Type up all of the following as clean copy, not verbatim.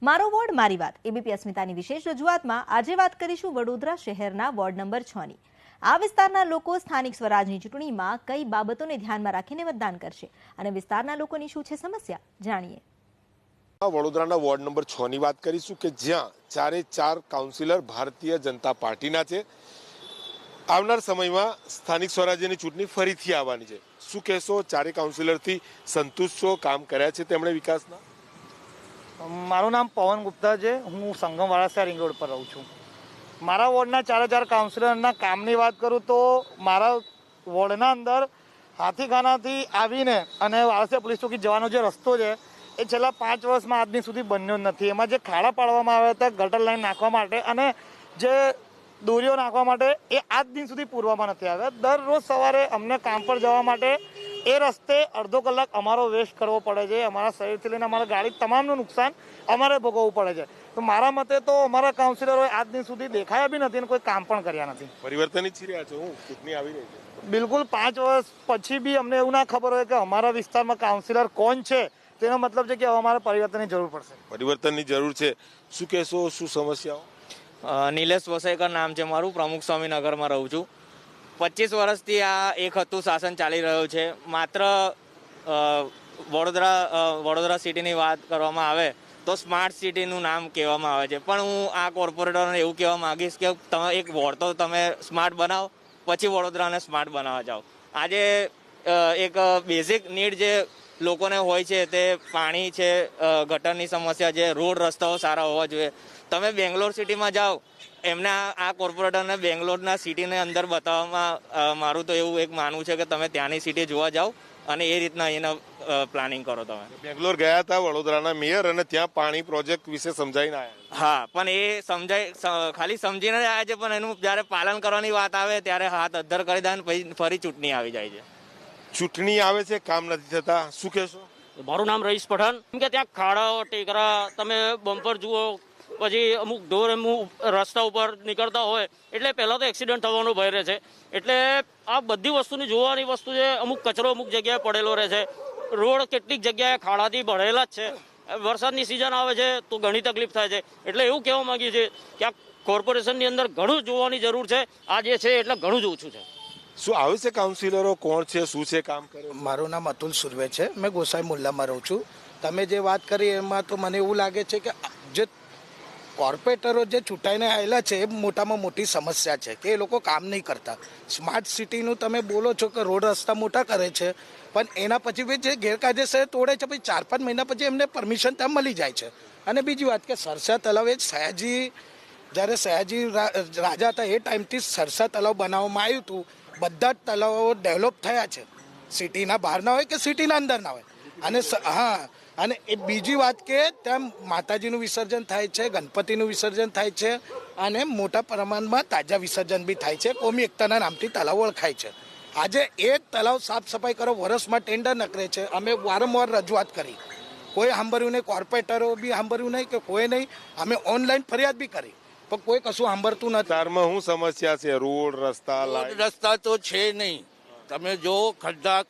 મારો વોર્ડ મારી વાત એબીપી અસ્મિતાની વિશેષ રજૂઆતમાં આજે વાત કરીશું વડોદરા શહેરના વોર્ડ નંબર 6ની। આ વિસ્તારના લોકો સ્થાનિક સ્વરાજની ચૂંટણીમાં કઈ બાબતોને ધ્યાનમાં રાખીને મતદાન કરશે અને વિસ્તારના લોકોની શું છે સમસ્યા, જાણીએ। વડોદરાના વોર્ડ નંબર 6ની વાત કરીશું કે જ્યાં ચારે ચાર કાઉન્સિલર ભારતીય જનતા પાર્ટીના છે। આવનાર સમયમાં સ્થાનિક સ્વરાજ્યની ચૂંટણી ફરીથી આવવાની છે। શું કહેશો, ચારે કાઉન્સિલરથી સંતુષ્ટ છો? કામ કર્યા છે તેમણે વિકાસના? મારું નામ પવન ગુપ્તા છે। હું સંગમ વાળાસા રિંગ રોડ પર રહું છું। મારા વોર્ડના ચારે ચાર કાઉન્સિલરના કામની વાત કરું તો મારા વોર્ડના અંદર હાથીખાનાથી આવીને અને વાળાસા પોલીસ ચોકી જવાનો જે રસ્તો છે એ છેલ્લા 5 વર્ષમાં આજ દિન સુધી બન્યો નથી। એમાં જે ખાડા પાડવામાં આવ્યા હતા ગટર લાઈન નાખવા માટે અને જે દોરીઓ નાખવા માટે એ આજ દિન સુધી પૂરવામાં નથી આવ્યા। દરરોજ સવારે અમને કામ પર જવા માટે એ રસ્તે અડધો કલાક અમારો વેસ્ટ કરવો પડે છે। અમારા શરીરથી લઈને અમારા ગાડી તમામનું નુકસાન અમારે ભોગવવું પડે છે। તો મારા મતે તો અમારા કાઉન્સિલરોએ આજ દિન સુધી દેખાયા બી નથી અને કોઈ કામ પણ કર્યા નથી। પરિવર્તન ઈચ્છી રહ્યા છો? ચૂંટણી આવી રહી છે, બિલકુલ 5 વર્ષ પછી બી અમને એવું ના ખબર હોય કે અમારા વિસ્તારમાં કાઉન્સિલર કોણ છે, તેનો મતલબ છે કે અમારે પરિવર્તનની જરૂર પડશે। પરિવર્તનની જરૂર છે। શું કહેશો, શું સમસ્યાઓ? નિલેશ વસઈકર નામ છે મારું, પ્રમુખ સ્વામીનગરમાં રહું છું। 25 વર્ષથી આ એક હતું શાસન ચાલી રહ્યું છે। માત્ર વડોદરા સિટીની વાત કરવામાં આવે તો સ્માર્ટ સિટીનું નામ કહેવામાં આવે છે, પણ હું આ કોર્પોરેટરને એવું કહેવા માંગીશ કે તમે એક વોર્ડ તો તમે સ્માર્ટ બનાવો, પછી વડોદરાને સ્માર્ટ બનાવવા જાઓ। આજે એક બેઝિક નીડ જે લોકોને હોય છે તે પાણી છે, ગટરની સમસ્યા છે, રોડ રસ્તાઓ સારા હોવા જોઈએ। તમે બેંગ્લોર સિટીમાં જાઓ, એમને આ કોર્પોરેટરને બેંગ્લોરના સિટીને અંદર બતાવવામાં મારું તો એવું એક માનવું છે કે તમે ત્યાંની સિટી જોવા જાઓ અને એ રીતના એના પ્લાનિંગ કરો। તમે બેંગ્લોર ગયા હતા વડોદરાના મેયર અને ત્યાં પાણી પ્રોજેક્ટ વિશે સમજાવીને આવ્યા? હા, પણ એ ખાલી સમજીને જ આવ્યા છે, પણ એનું જ્યારે પાલન કરવાની વાત આવે ત્યારે હાથ અદ્ધર કરી દે અને પછી ફરી ચૂંટણી આવી જાય છે। ચૂંટણી આવે છે, કામ નથી થતા, શું કહેશો? મારું નામ રઈસ પઠાણ। કેમ કે ત્યાં ખાડાઓ ટેકરા તમે બમ્પર જુઓ, પછી અમુક ઢોર રસ્તા ઉપર નીકળતા હોય એટલે પહેલાં તો એક્સિડન્ટ થવાનો ભય રહે છે। એટલે આ બધી વસ્તુની જોવાની વસ્તુ છે। અમુક કચરો અમુક જગ્યાએ પડેલો રહે છે, રોડ કેટલીક જગ્યાએ ખાડાથી ભરેલા જ છે। વરસાદની સિઝન આવે છે તો ઘણી તકલીફ થાય છે। એટલે એવું કહેવા માંગીએ છીએ કે આ કોર્પોરેશનની અંદર ઘણું જોવાની જરૂર છે। આ જે છે એટલે ઘણું જ ઓછું છે। શું આવે છે કાઉન્સિલરો કોણ છે, શું છે, કામ કરે? મારું નામ અતુલ સુરવે છે। મેં ગોસાઈ મુલ્લામાં રહું છું। તમે જે વાત કરી એમાં તો મને એવું લાગે છે કે જે કોર્પોરેટરો જે ચૂંટાઈને આવેલા છે એ મોટામાં મોટી સમસ્યા છે કે એ લોકો કામ નહીં કરતા। સ્માર્ટ સિટીનું તમે બોલો છો કે રોડ રસ્તા મોટા કરે છે, પણ એના પછી બી જે ગેરકાયદેસર તોડે છે, પછી 4-5 મહિના પછી એમને પરમિશન ત્યાં મળી જાય છે। અને બીજી વાત કે સરસા તલાવ એ જ્યારે સયાજી રાજા હતા એ ટાઈમથી સરસા તલાવ બનાવવામાં આવ્યું હતું। બધા જ તલાવો ડેવલપ થયા છે, સિટીના બહારના હોય કે સિટીના અંદરના હોય। અને હા, અને એ બીજી વાત કે ત્યાં માતાજીનું વિસર્જન થાય છે, ગણપતિનું વિસર્જન થાય છે અને મોટા પ્રમાણમાં તાજા વિસર્જન બી થાય છે। કોમી એકતાના નામથી તલાવ ઓળખાય છે। આજે એ તલાવ સાફ સફાઈ કરો, વર્ષમાં ટેન્ડર નકરે છે। અમે વારંવાર રજૂઆત કરી, કોઈ સાંભળ્યું નહીં, કોર્પોરેટરો બી સાંભળ્યું નહીં કે કોઈ નહીં। અમે ઓનલાઈન ફરિયાદ બી કરી પણ કોઈ કશું સાંભળતું નથી। તારમાં શું સમસ્યા છે? રોડ રસ્તા તો છે નહીં। તમે જો ખડ્ડા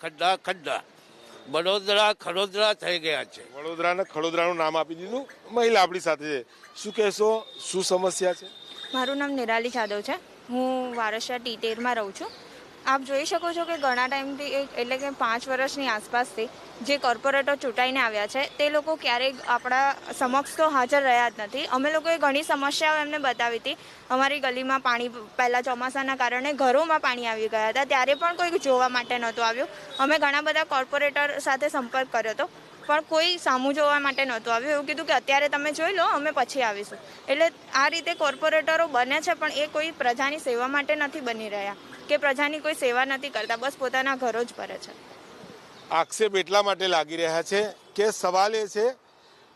ખડોદરા થઈ ગયા છે। વડોદરાને ખડોદરાનું નામ આપી દીધું। મહિલા આપણી સાથે છે, શું કહેશો, શું સમસ્યા છે? મારું નામ નિરાલી જાદવ છે। હું વારસા ટી13માં રહું છું। આપ જોઈ શકો છો કે ઘણા ટાઈમથી એટલે કે 5 વર્ષની આસપાસથી જે કોર્પોરેટર ચૂંટાઈને આવ્યા છે તે લોકો ક્યારેય આપણા સમક્ષ તો હાજર રહ્યા જ નથી। અમે લોકોએ ઘણી સમસ્યાઓ એમને બતાવી હતી। અમારી ગલીમાં પાણી પહેલાં ચોમાસાના કારણે ઘરોમાં પાણી આવી ગયા હતા, ત્યારે પણ કોઈ જોવા માટે નહોતું આવ્યું। અમે ઘણા બધા કોર્પોરેટર સાથે સંપર્ક કર્યો હતો પણ કોઈ સામું જોવા માટે નહોતું આવ્યું। એવું કીધું કે અત્યારે તમે જોઈ લો, અમે પછી આવીશું। એટલે આ રીતે કોર્પોરેટરો બને છે પણ એ કોઈ પ્રજાની સેવા માટે નથી બની રહ્યા કે પ્રજાની કોઈ સેવા નથી કરતા, બસ પોતાના ઘરો જ ભરે છે। આક્ષેપ એટલા માટે લાગી રહ્યા છે કે સવાલ એ છે,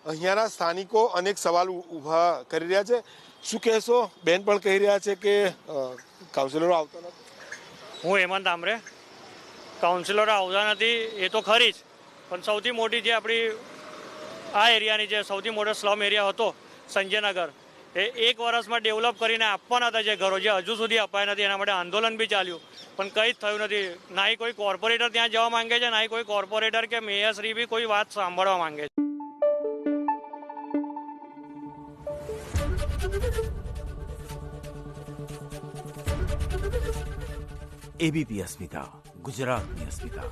અહીંયાના સ્થાનિકો અનેક સવાલ ઊભા કરી રહ્યા છે। શું કહેશો? બેન પણ કહી રહ્યા છે કે કાઉન્સિલરો આવતા નથી। હું હેમંત આમરે। કાઉન્સિલરો આવતા નથી એ તો ખરી જ, પણ સૌથી મોટી જે આપણી આ એરિયાની જે સૌથી મોટો સ્લમ એરિયા હતો સંજયનગર, એ 1 વર્ષમાં ડેવલપ કરીને આપવાના હતા જે ઘરો, જે હજુ સુધી અપાયા નથી। એના માટે આંદોલન બી ચાલ્યું પણ કંઈ જ થયું નથી। ના કોઈ કોર્પોરેટર ત્યાં જવા માંગે છે, ના કોઈ કોર્પોરેટર કે મેયરશ્રી બી કોઈ વાત સાંભળવા માંગે છે। એબીપી અસ્મિતા, ગુજરાતની અસ્મિતા.